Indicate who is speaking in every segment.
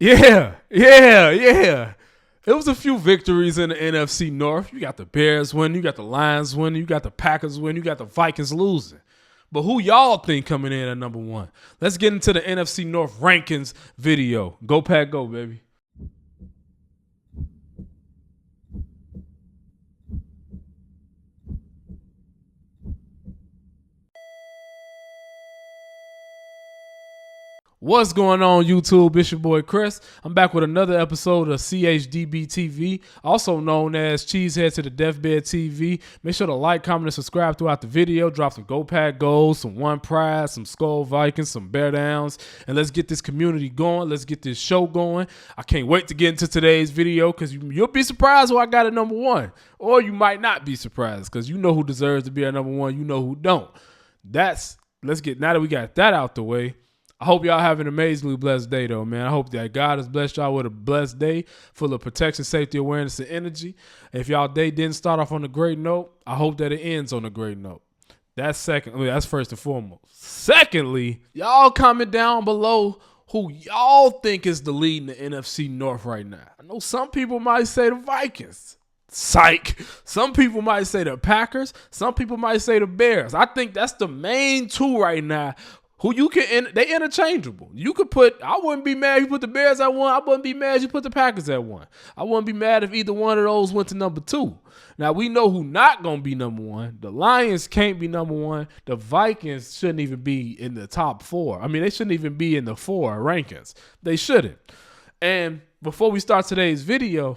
Speaker 1: Yeah, yeah, yeah. It was a few victories in the NFC North. You got the Bears winning, you got the Lions winning, you got the Packers winning, you got the Vikings losing. But who y'all think coming in at number one? Let's get into the NFC North rankings video. Go Pack, go, baby. What's going on, YouTube? It's your boy Chris. I'm back with another episode of CHDB-TV, also known as CheeseHead to the DeathBed TV. Make sure to like, comment, and subscribe throughout the video. Drop some Go Pack goals, some One Prize, some Skull Vikings, some Bear Downs, and let's get this community going. Let's get this show going. I can't wait to get into today's video because you'll be surprised who I got at number one, or you might not be surprised because you know who deserves to be at number one. You know who don't. Now that we got that out the way. I hope y'all have an amazingly blessed day, though, man. I hope that God has blessed y'all with a blessed day full of protection, safety, awareness, and energy. If y'all day didn't start off on a great note, I hope that it ends on a great note. That's first and foremost. Secondly, y'all comment down below who y'all think is the lead in the NFC North right now. I know some people might say the Vikings. Psych. Some people might say the Packers. Some people might say the Bears. I think that's the main two right now. They interchangeable. I wouldn't be mad if you put the Bears at one. I wouldn't be mad if you put the Packers at one. I wouldn't be mad if either one of those went to number two. Now, we know who not going to be number one. The Lions can't be number one. The Vikings shouldn't even be in the top four. I mean, they shouldn't even be in the four rankings. They shouldn't. And before we start today's video,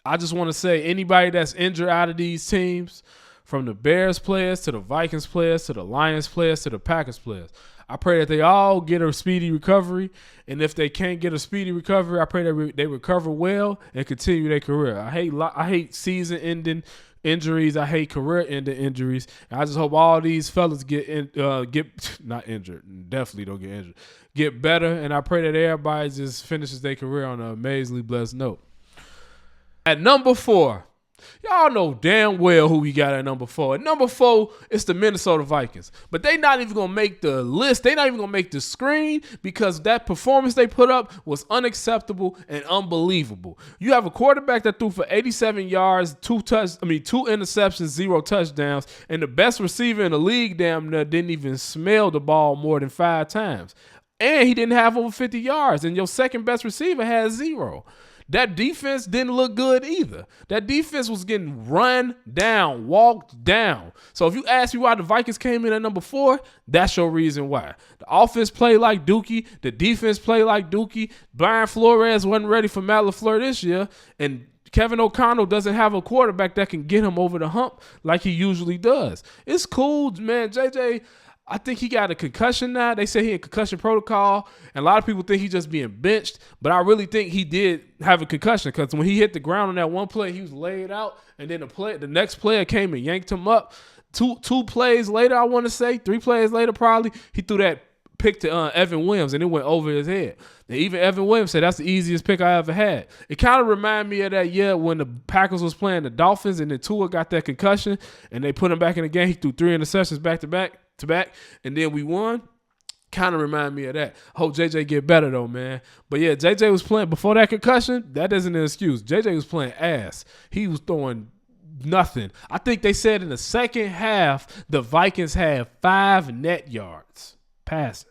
Speaker 1: I just want to say anybody that's injured out of these teams, from the Bears players to the Vikings players to the Lions players to the Packers players, I pray that they all get a speedy recovery. And if they can't get a speedy recovery, I pray that they recover well and continue their career. I hate season-ending injuries. I hate career-ending injuries. And I just hope all these fellas get not injured. Definitely don't get injured. Get better. And I pray that everybody just finishes their career on an amazingly blessed note. At number 4. Y'all know damn well who we got at number 4. At number 4, it's the Minnesota Vikings. But they not even going to make the list. They not even going to make the screen because that performance they put up was unacceptable and unbelievable. You have a quarterback that threw for 87 yards, 2 interceptions, 0 touchdowns, and the best receiver in the league damn near didn't even smell the ball more than 5 times. And he didn't have over 50 yards, and your second best receiver has 0. That defense didn't look good either. That defense was getting run down, walked down. So if you ask me why the Vikings came in at number 4, that's your reason why. The offense played like Dookie. The defense played like Dookie. Brian Flores wasn't ready for Matt LaFleur this year. And Kevin O'Connell doesn't have a quarterback that can get him over the hump like he usually does. It's cool, man. JJ, I think he got a concussion now. They say he in concussion protocol, and a lot of people think he's just being benched, but I really think he did have a concussion because when he hit the ground on that one play, he was laid out, and then the next player came and yanked him up. Two plays later, I want to say, 3 plays later probably, he threw that pick to Evan Williams, and it went over his head. And even Evan Williams said that's the easiest pick I ever had. It kind of reminded me of that year when the Packers was playing the Dolphins, and then Tua got that concussion, and they put him back in the game. He threw 3 interceptions back to back, and then we won. Kind of remind me of that. Hope JJ get better though, man. But yeah, JJ was playing before that concussion. That isn't an excuse. JJ was playing ass. He was throwing nothing. I think they said in the second half the Vikings had 5 net yards passing.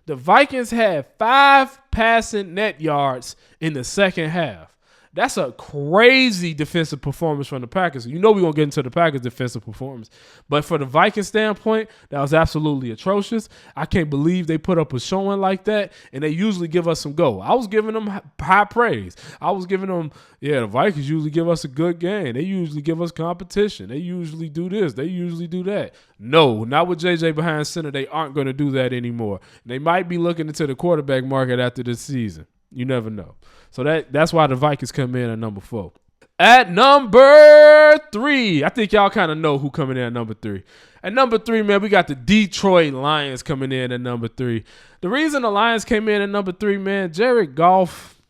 Speaker 1: The Vikings had 5 passing net yards in the second half. That's a crazy defensive performance from the Packers. You know we're going to get into the Packers' defensive performance. But for the Vikings standpoint, that was absolutely atrocious. I can't believe they put up a showing like that, and they usually give us some go. I was giving them high praise. I was giving them, the Vikings usually give us a good game. They usually give us competition. They usually do this. They usually do that. No, not with JJ behind center. They aren't going to do that anymore. They might be looking into the quarterback market after this season. You never know. So that's why the Vikings come in at number 4. At number 3, I think y'all kind of know who coming in at number 3. At number 3, man, we got the Detroit Lions coming in at number 3. The reason the Lions came in at number 3, man, Jared Goff,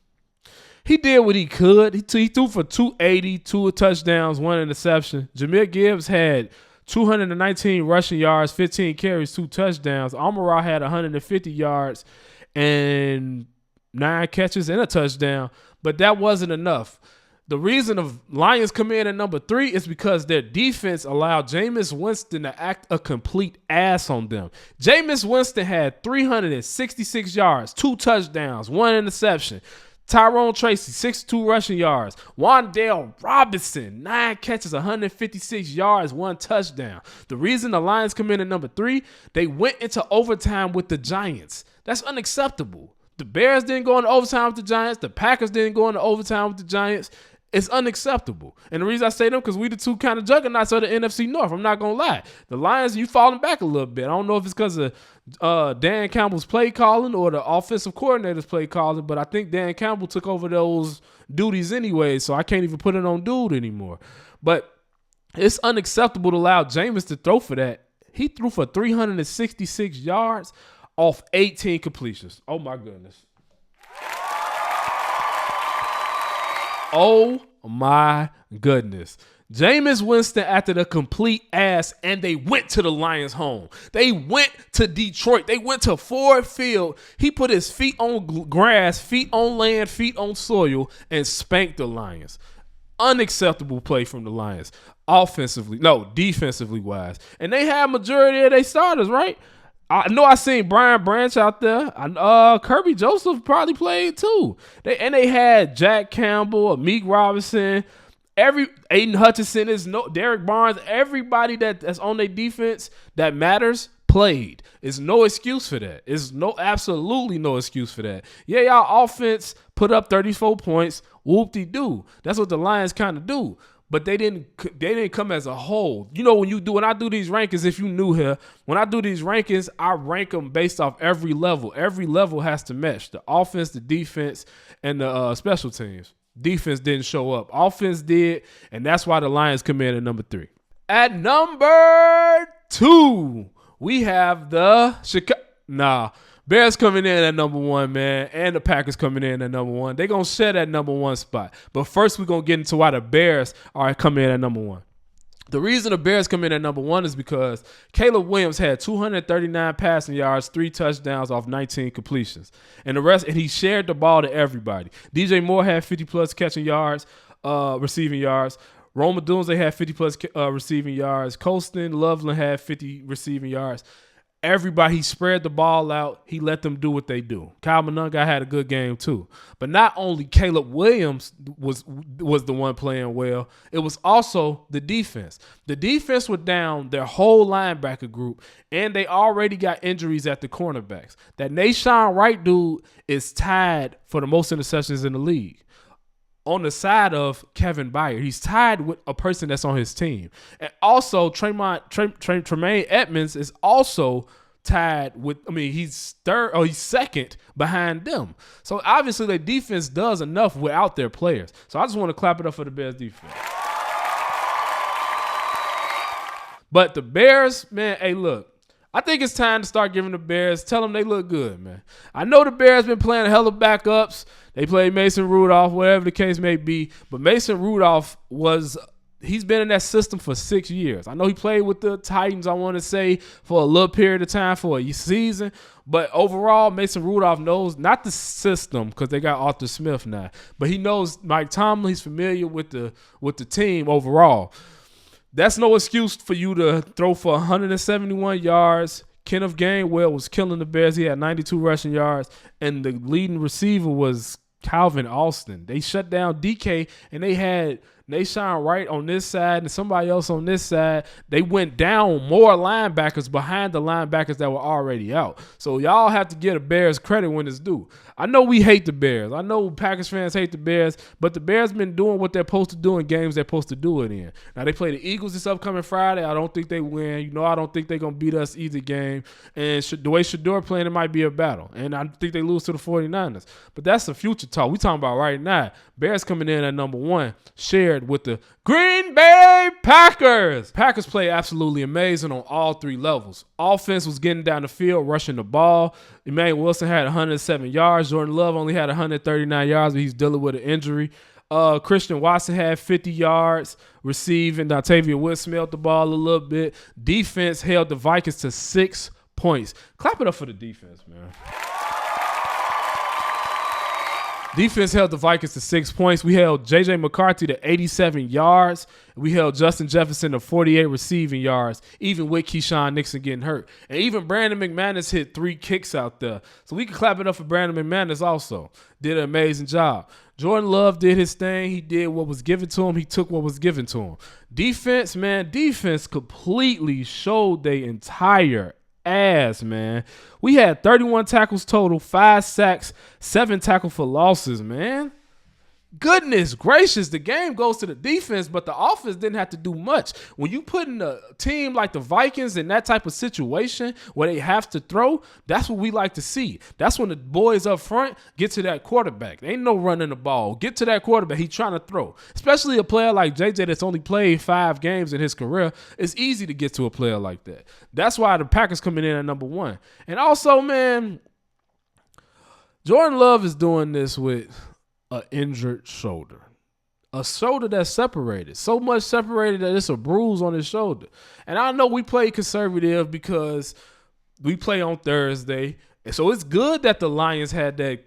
Speaker 1: he did what he could. He threw for 280, 2 touchdowns, 1 interception. Jahmyr Gibbs had 219 rushing yards, 15 carries, 2 touchdowns. Amon-Ra had 150 yards and 9 catches and a touchdown, but that wasn't enough. The reason the Lions come in at number 3 is because their defense allowed Jameis Winston to act a complete ass on them. Jameis Winston had 366 yards, 2 touchdowns, 1 interception. Tyrone Tracy, 62 rushing yards. Wan'Dale Robinson, 9 catches, 156 yards, 1 touchdown. The reason the Lions come in at number 3, they went into overtime with the Giants. That's unacceptable. The Bears didn't go into overtime with the Giants. The Packers didn't go into overtime with the Giants. It's unacceptable. And the reason I say them, because we the two kind of juggernauts of the NFC North. I'm not going to lie. The Lions, you falling back a little bit. I don't know if it's because of Dan Campbell's play calling or the offensive coordinator's play calling, but I think Dan Campbell took over those duties anyway, so I can't even put it on dude anymore. But it's unacceptable to allow Jameis to throw for that. He threw for 366 yards off 18 completions. Oh, my goodness. Oh, my goodness. Jameis Winston acted a complete ass, and they went to the Lions' home. They went to Detroit. They went to Ford Field. He put his feet on grass, feet on land, feet on soil, and spanked the Lions. Unacceptable play from the Lions. Defensively wise. And they had majority of their starters, right? I know I seen Brian Branch out there. Kirby Joseph probably played too. They had Jack Campbell, Meek Robinson, Aiden Hutchinson, Derek Barnes. Everybody that's on their defense that matters played. There's no excuse for that. There's absolutely no excuse for that. Yeah, y'all offense put up 34 points. Whoop-de-doo. That's what the Lions kind of do. But they didn't come as a whole. You know, when I do these rankings, if you new here, when I do these rankings, I rank them based off every level. Every level has to match. The offense, the defense, and the special teams. Defense didn't show up. Offense did, and that's why the Lions come in at number 3. At number 2, we have the Bears coming in at number 1, man, and the Packers coming in at number 1. They're going to share that number 1 spot. But first, we're going to get into why the Bears are coming in at number 1. The reason the Bears come in at number 1 is because Caleb Williams had 239 passing yards, 3 touchdowns off 19 completions. And he shared the ball to everybody. DJ Moore had 50-plus receiving yards. Rome Odunze had 50-plus receiving yards. Colston Loveland had 50 receiving yards. Everybody, he spread the ball out. He let them do what they do. Kyle Monunga had a good game too. But not only Caleb Williams was the one playing well, it was also the defense. The defense was down their whole linebacker group, and they already got injuries at the cornerbacks. That Nashawn Wright dude is tied for the most interceptions in the league. On the side of Kevin Byard, he's tied with a person that's on his team. And also, Tremaine Edmonds is also tied with, he's second behind them. So, obviously, their defense does enough without their players. So, I just want to clap it up for the Bears defense. But the Bears, man, hey, look. I think it's time to start giving the Bears, tell them they look good, man. I know the Bears been playing a hell of backups. They played Mason Rudolph, whatever the case may be. But Mason Rudolph he's been in that system for 6 years. I know he played with the Titans, I want to say, for a little period of time, for a season. But overall, Mason Rudolph knows, not the system, because they got Arthur Smith now, but he knows Mike Tomlin. He's familiar with the team overall. That's no excuse for you to throw for 171 yards. Kenneth Gainwell was killing the Bears. He had 92 rushing yards, and the leading receiver was Calvin Austin. They shut down DK, and they had Nashawn Wright on this side and somebody else on this side. They went down more linebackers behind the linebackers that were already out. So y'all have to give the Bears credit when it's due. I know we hate the Bears. I know Packers fans hate the Bears, but the Bears been doing what they're supposed to do in games they're supposed to do it in. Now, they play the Eagles this upcoming Friday. I don't think they win. I don't think they're going to beat us either game. And the way Shador playing, it might be a battle. And I think they lose to the 49ers. But that's the future talk. We talking about right now. Bears coming in at number 1, shared with the Green Bay Packers. Packers play absolutely amazing on all 3 levels. Offense was getting down the field, rushing the ball. Emmanuel Wilson had 107 yards. Jordan Love only had 139 yards, but he's dealing with an injury. Christian Watson had 50 yards receiving. Dontavia Wood smelled the ball a little bit. Defense held the Vikings to 6 points. Clap it up for the defense, man. Defense held the Vikings to 6 points. We held J.J. McCarthy to 87 yards. We held Justin Jefferson to 48 receiving yards, even with Keyshawn Nixon getting hurt. And even Brandon McManus hit 3 kicks out there. So we can clap it up for Brandon McManus also. Did an amazing job. Jordan Love did his thing. He did what was given to him. He took what was given to him. Defense, man, defense completely showed their entire ass, man. We had 31 tackles total, 5 sacks, 7 tackle for losses, man. Goodness gracious, the game goes to the defense, but the offense didn't have to do much. When you put in a team like the Vikings in that type of situation where they have to throw, that's what we like to see. That's when the boys up front get to that quarterback. There ain't no running the ball. Get to that quarterback. He's trying to throw. Especially a player like JJ that's only played 5 games in his career. It's easy to get to a player like that. That's why the Packers coming in at number 1. And also, man, Jordan Love is doing this with an injured shoulder. A shoulder that's separated. So much separated that it's a bruise on his shoulder. And I know we play conservative because we play on Thursday. And so it's good that the Lions had that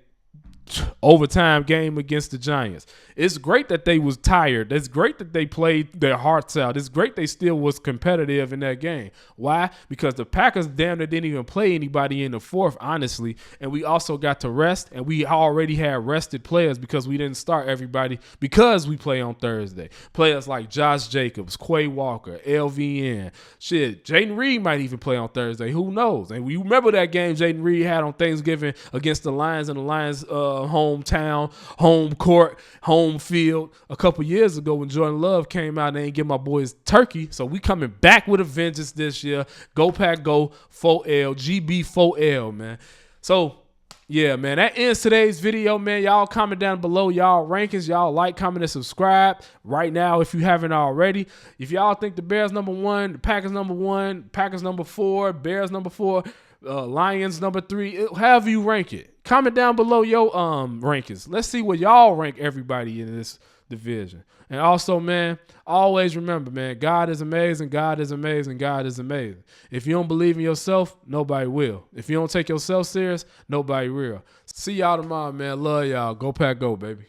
Speaker 1: overtime game against the Giants. It's great that they was tired. It's great that they played their hearts out. It's great they still was competitive in that game. Why? Because the Packers damn near didn't even play anybody in the fourth, honestly. And we also got to rest, and we already had rested players because we didn't start everybody because we play on Thursday. Players like Josh Jacobs, Quay Walker, LVN. Shit, Jaden Reed might even play on Thursday. Who knows? And we remember that game Jaden Reed had on Thanksgiving against the Lions in the Lions' hometown, home court, home field a couple years ago when Jordan Love came out and they didn't give my boys turkey. So we coming back with a vengeance this year. Go Pack Go 4L, GB 4L, man. So yeah, man, that ends today's video, man. Y'all comment down below y'all rankings. Y'all like, comment, and subscribe right now if you haven't already. If y'all think the Bears number 1, the Packers number 1, Packers number 4, Bears number 4, Lions number 3, however you rank it. Comment down below your rankings. Let's see where y'all rank everybody in this division. And also, man, always remember, man, God is amazing, God is amazing, God is amazing. If you don't believe in yourself, nobody will. If you don't take yourself serious, nobody will. See y'all tomorrow, man. Love y'all. Go Pack Go, baby.